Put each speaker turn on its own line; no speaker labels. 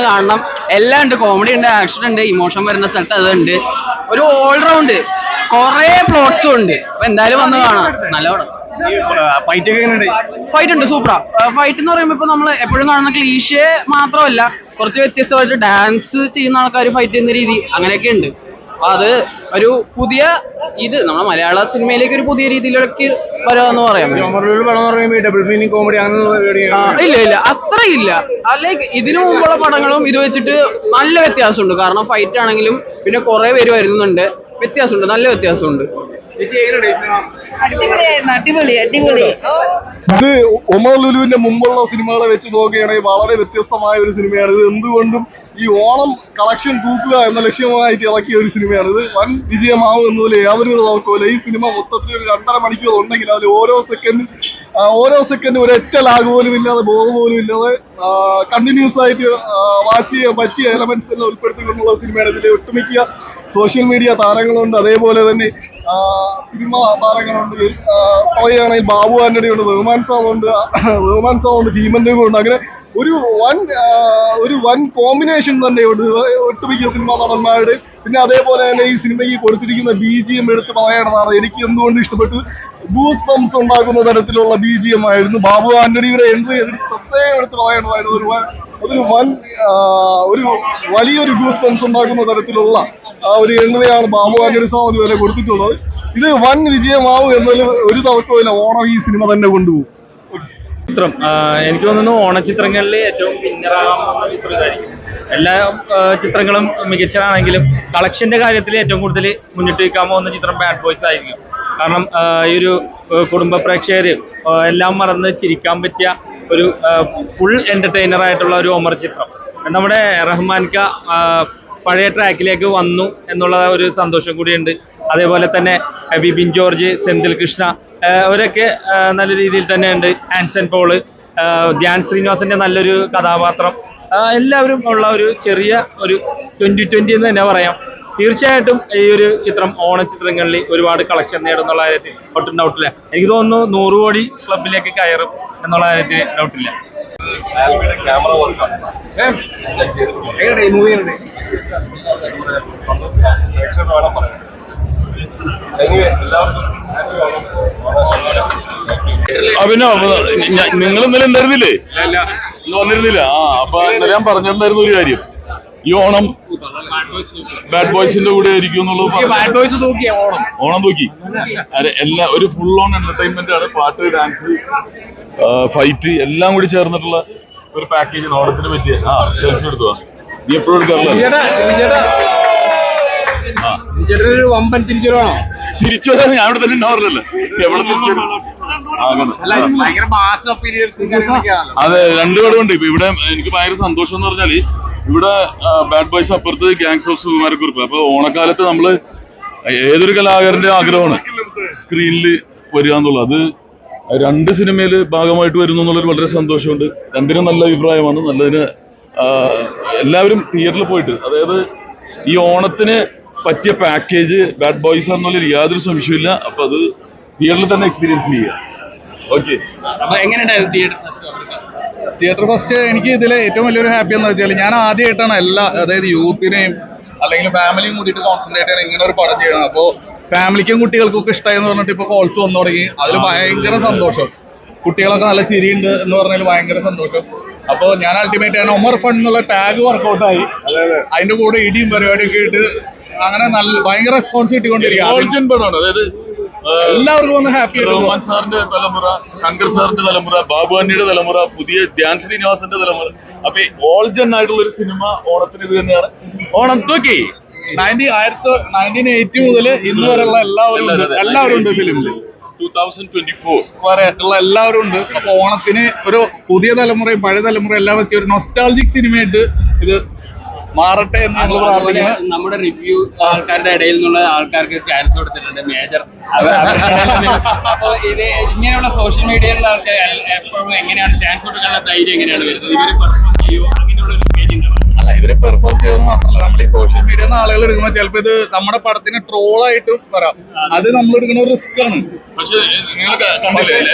കാണണം. എല്ലാം ഉണ്ട്, കോമഡി ഉണ്ട്, ആക്ഷൻ ഉണ്ട്, ഇമോഷൻ വരുന്ന സ്ഥലത്ത് അതുണ്ട്. ഒരു ഓൾറൗണ്ട് കുറെ പ്ലോട്ട്സും ഉണ്ട്. അപ്പൊ എന്തായാലും വന്ന് കാണാം. നല്ല പടം. ഫൈറ്റ് ഉണ്ട്, സൂപ്പറാ. ഫൈറ്റ് എന്ന് പറയുമ്പോൾ ഇപ്പൊ നമ്മൾ എപ്പോഴും കാണുന്ന ക്ലീഷേ മാത്രമല്ല, കുറച്ച് വ്യത്യസ്തമായിട്ട് ഡാൻസ് ചെയ്യുന്ന ആൾക്കാർ ഫൈറ്റ് ചെയ്യുന്ന രീതി അങ്ങനെയൊക്കെ ഉണ്ട്. അപ്പൊ അത് ഒരു പുതിയ നമ്മുടെ മലയാള സിനിമയിലേക്ക് ഒരു പുതിയ രീതിയിലേക്ക് വരാമെന്ന് പറയാം. ഇല്ല അത്രയില്ല. ലൈക്ക് ഇതിനു മുമ്പുള്ള പടങ്ങളും ഇത് വെച്ചിട്ട് നല്ല വ്യത്യാസമുണ്ട്. കാരണം ഫൈറ്റ് ആണെങ്കിലും പിന്നെ കുറെ പേര് വരുന്നുണ്ട്, വ്യത്യാസമുണ്ട്, നല്ല വ്യത്യാസമുണ്ട്.
അടിപൊളി.
ഇത് ഒമർ ലുലുവിന്റെ മുമ്പുള്ള സിനിമകളെ വെച്ച് നോക്കുകയാണെങ്കിൽ വളരെ വ്യത്യസ്തമായ ഒരു സിനിമയാണ്. ഇത് എന്തുകൊണ്ടും ഈ ഓണം കളക്ഷൻ തൂക്കുക എന്ന ലക്ഷ്യമായിട്ട് ഇറക്കിയ ഒരു സിനിമയാണ്. ഇത് വൻ വിജയമാവും എന്നതിൽ യാതൊരു നോക്കില്ല. ഈ സിനിമ മൊത്തത്തിൽ ഒരു 2.5 മണിക്കൂർ ഉണ്ടെങ്കിൽ അതിൽ ഓരോ സെക്കൻഡ് ഒരൊറ്റ ലാഗ് പോലും ഇല്ലാതെ, ബോധം പോലും ഇല്ലാതെ കണ്ടിന്യൂസ് ആയിട്ട് വാച്ച് ചെയ്യാൻ പറ്റിയ എലമെന്റ്സ് എല്ലാം ഉൾപ്പെടുത്തിക്കൊണ്ടുള്ള സിനിമയാണ്. ഇതിൽ ഒട്ടുമിക്ക സോഷ്യൽ മീഡിയ താരങ്ങളുണ്ട്, അതേപോലെ തന്നെ സിനിമ താരങ്ങളുണ്ട്. പറയുകയാണെങ്കിൽ ബാബു ആന്റണി ഉണ്ട്, റഹ്മാൻ സാറുണ്ട്, ഭീമന്റെ ഉണ്ട്. അങ്ങനെ ഒരു വൻ കോമ്പിനേഷൻ തന്നെയുണ്ട് ഒട്ടുമിക്ക സിനിമാ നടന്മാരുടെ. പിന്നെ അതേപോലെ തന്നെ ഈ സിനിമയ്ക്ക് കൊടുത്തിരിക്കുന്ന BGM എടുത്ത് പറയേണ്ടതാണ്. എനിക്ക് എന്തുകൊണ്ട് ഇഷ്ടപ്പെട്ടു. ഗൂസ് ബംസ് ഉണ്ടാക്കുന്ന തരത്തിലുള്ള BGM ആയിരുന്നു. ബാബു ആന്റണിയുടെ എൻട്രി പ്രത്യേകം എടുത്ത് പറയേണ്ടതായിരുന്നു. ഒരു വലിയൊരു ഗൂസ് ബംസ് ഉണ്ടാക്കുന്ന തരത്തിലുള്ള ഒരു എൻട്രിയാണ് ബാബു ആന്റണി സാറിന് വരെ കൊടുത്തിട്ടുള്ളത്. ഇത് വൻ വിജയമാവും എന്നതിൽ ഒരു തർക്കമില്ല. ഓണം ഈ സിനിമ തന്നെ കൊണ്ടുപോകും.
ചിത്രം എനിക്ക് തോന്നുന്നു ഓണച്ചിത്രങ്ങളിൽ ഏറ്റവും വിന്നറാകുന്ന ചിത്രം ഇതായിരിക്കും. എല്ലാ ചിത്രങ്ങളും മികച്ചതാണെങ്കിലും കളക്ഷന്റെ കാര്യത്തിൽ ഏറ്റവും കൂടുതൽ മുന്നിട്ട് നിൽക്കാൻ പോകുന്ന ചിത്രം ബാഡ് ബോയ്സ് ആയിരിക്കും. കാരണം ഈ ഒരു കുടുംബ പ്രേക്ഷകര് എല്ലാം മറന്ന് ചിരിക്കാൻ പറ്റിയ ഒരു ഫുൾ എന്റർടൈനർ ആയിട്ടുള്ള ഒരു ഒമർ ചിത്രം. നമ്മുടെ റഹ്മാൻക പഴയ ട്രാക്കിലേക്ക് വന്നു എന്നുള്ള ഒരു സന്തോഷം കൂടിയുണ്ട്. അതേപോലെ തന്നെ ബിബിൻ ജോർജ്, സെന്തിൽ കൃഷ്ണ അവരൊക്കെ നല്ല രീതിയിൽ തന്നെ ഉണ്ട്. ആൻസൺ പോള്, ധ്യാൻ ശ്രീനിവാസന്റെ നല്ലൊരു കഥാപാത്രം, എല്ലാവരും ഉള്ള ഒരു ചെറിയ ഒരു 2020 എന്ന് തന്നെ പറയാം. തീർച്ചയായിട്ടും ഈ ഒരു ചിത്രം ഓണച്ചിത്രങ്ങളിൽ ഒരുപാട് കളക്ഷൻ നേടുന്നുള്ള കാര്യത്തിൽ ഒട്ടും ഡൗട്ടില്ല. എനിക്ക് തോന്നുന്നു 100 കോടി ക്ലബിലേക്ക് കയറും എന്നുള്ള കാര്യത്തിൽ ഡൗട്ടില്ല.
പിന്നെ നിങ്ങൾ ഇന്നലെ ഉണ്ടായിരുന്നില്ലേ? വന്നിരുന്നില്ല. അപ്പൊ ഇന്നലെ ഞാൻ പറഞ്ഞിട്ടുണ്ടായിരുന്നു ഒരു കാര്യം. ഈ ഓണം ബാഡ് ബോയ്സിന്റെ കൂടെ ആയിരിക്കും എന്നുള്ളത്. ഓണം തൂക്കി എല്ലാ ഒരു ഫുൾ ഓൺ എന്റർടൈൻമെന്റ് ആണ്. പാട്ട്, ഡാൻസ്, ഫൈറ്റ് എല്ലാം കൂടി ചേർന്നിട്ടുള്ള ഒരു പാക്കേജ് ഓണത്തിന് പറ്റിയ. സെൽഫി എടുക്കുക. നീ എപ്പോഴും എടുക്കാറില്ല. തിരിച്ചു വരാൻ ഞാൻ ഇവിടെ തന്നെ ഉണ്ടാവാറില്ലല്ലോ. എവിടെ തിരിച്ചു? അതെ, 2 ഘടകമുണ്ട്. ഇപ്പൊ ഇവിടെ എനിക്ക് ഭയങ്കര സന്തോഷം എന്ന് പറഞ്ഞാല് ഇവിടെ ബാഡ് ബോയ്സ് അപ്പുറത്ത് ഗാങ്സ് ഓഫ് സുകുമാരക്കുറിപ്പ്. അപ്പൊ ഓണക്കാലത്ത് നമ്മള് ഏതൊരു കലാകാരന്റെ ആഗ്രഹമാണ് സ്ക്രീനിൽ വരിക എന്നുള്ളത്. അത് 2 സിനിമയിൽ ഭാഗമായിട്ട് വരുന്നു എന്നുള്ളൊരു വളരെ സന്തോഷമുണ്ട്. 2നും നല്ല അഭിപ്രായമാണ്. നല്ലതിന് എല്ലാവരും തിയേറ്ററിൽ പോയിട്ട്, അതായത് ഈ ഓണത്തിന് പറ്റിയ പാക്കേജ് ബാഡ് ബോയ്സ് എന്നുള്ളതിൽ യാതൊരു സംശയമില്ല. അപ്പൊ അത് തിയേറ്ററിൽ തന്നെ എക്സ്പീരിയൻസ് ചെയ്യുക. ഓക്കെ,
തിയേറ്റർ ഫസ്റ്റ് എനിക്ക് ഇതിൽ ഏറ്റവും വലിയൊരു ഹാപ്പി എന്ന് വെച്ചാൽ ഞാൻ ആദ്യമായിട്ടാണ് അതായത് യൂത്തിനെയും അല്ലെങ്കിൽ ഫാമിലിയും കൂടിയിട്ട് കോൺസെൻട്രേറ്റ് ചെയ്യണം ഇങ്ങനെ ഒരു പടം ചെയ്യണം. അപ്പോൾ ഫാമിലിക്കും കുട്ടികൾക്കും ഒക്കെ ഇഷ്ടമായെന്ന് പറഞ്ഞിട്ട് ഇപ്പോൾ കോൾസ് വന്നു തുടങ്ങി. അതിൽ ഭയങ്കര സന്തോഷം. കുട്ടികളൊക്കെ നല്ല ചിരിയുണ്ട് എന്ന് പറഞ്ഞാൽ ഭയങ്കര സന്തോഷം. അപ്പോൾ ഞാൻ അൾട്ടിമേറ്റ് ആണ് ഒമർ ഫൺ എന്നുള്ള ടാഗ് വർക്കൗട്ടായി. അതിന്റെ കൂടെ ഇടിയും പരിപാടിയൊക്കെ ഇട്ട് അങ്ങനെ നല്ല ഭയങ്കര റെസ്പോൺസ് കിട്ടിക്കൊണ്ടിരിക്കുകയാണ്.
അതായത്
എല്ലാവർക്കും ഒന്ന് ഹാപ്പി.
റഹ്മാൻ സാറിന്റെ തലമുറ, ശങ്കർ സാറിന്റെ തലമുറ, ബാബു ആന്റണിയുടെ തലമുറ, പുതിയ ധ്യാൻ ശ്രീനിവാസന്റെ തലമുറ. അപ്പൊ ഓൾ ജൻ ആയിട്ടുള്ള ഒരു സിനിമ ഓണത്തിന് ഇത് തന്നെയാണ്. ഓണം തൂക്കി
1980 മുതൽ ഇന്ന് വരെയുള്ള എല്ലാവരും ഉണ്ട് ഫിലിമില്.
2024
വരെ ഉള്ള എല്ലാവരും ഉണ്ട്. അപ്പൊ ഓണത്തിന് ഒരു പുതിയ തലമുറയും പഴയ തലമുറയും എല്ലാം പറ്റിയ ഒരു നൊസ്റ്റാൾജിക് സിനിമയായിട്ട് ഇത് മാറട്ടെ എന്ന് ഞങ്ങൾ പ്രാർത്ഥിക്കുന്നു.
നമ്മുടെ റിവ്യൂ ആൾക്കാരുടെ ഇടയിൽ നിന്നുള്ള ആൾക്കാർക്ക് ചാൻസ് കൊടുത്തിട്ടുണ്ട് മേജർ. അപ്പൊ ഇത് ഇങ്ങനെയുള്ള സോഷ്യൽ മീഡിയയിലുള്ള ആൾക്കാർ എപ്പോഴും എങ്ങനെയാണ് ചാൻസ് കൊടുക്കാനുള്ള ധൈര്യം എങ്ങനെയാണ് വരുന്നത്? ഇവര് പെർഫോം ചെയ്യുമോ? അങ്ങനെയുള്ള ഒരു പേജ്
അല്ല, ഇവര് പെർഫോം ചെയ്യുന്നത് മാത്രമല്ല, നമ്മൾ ഈ സോഷ്യൽ മീഡിയ ആളുകൾ എടുക്കുമ്പോൾ ചിലപ്പോൾ ഇത് നമ്മുടെ പടത്തിന് ട്രോളായിട്ടും വരാം. അത് നമ്മൾ എടുക്കുന്ന ഒരു റിസ്ക് ആണ്.
പക്ഷെ നിങ്ങൾ കണ്ടില്ലേ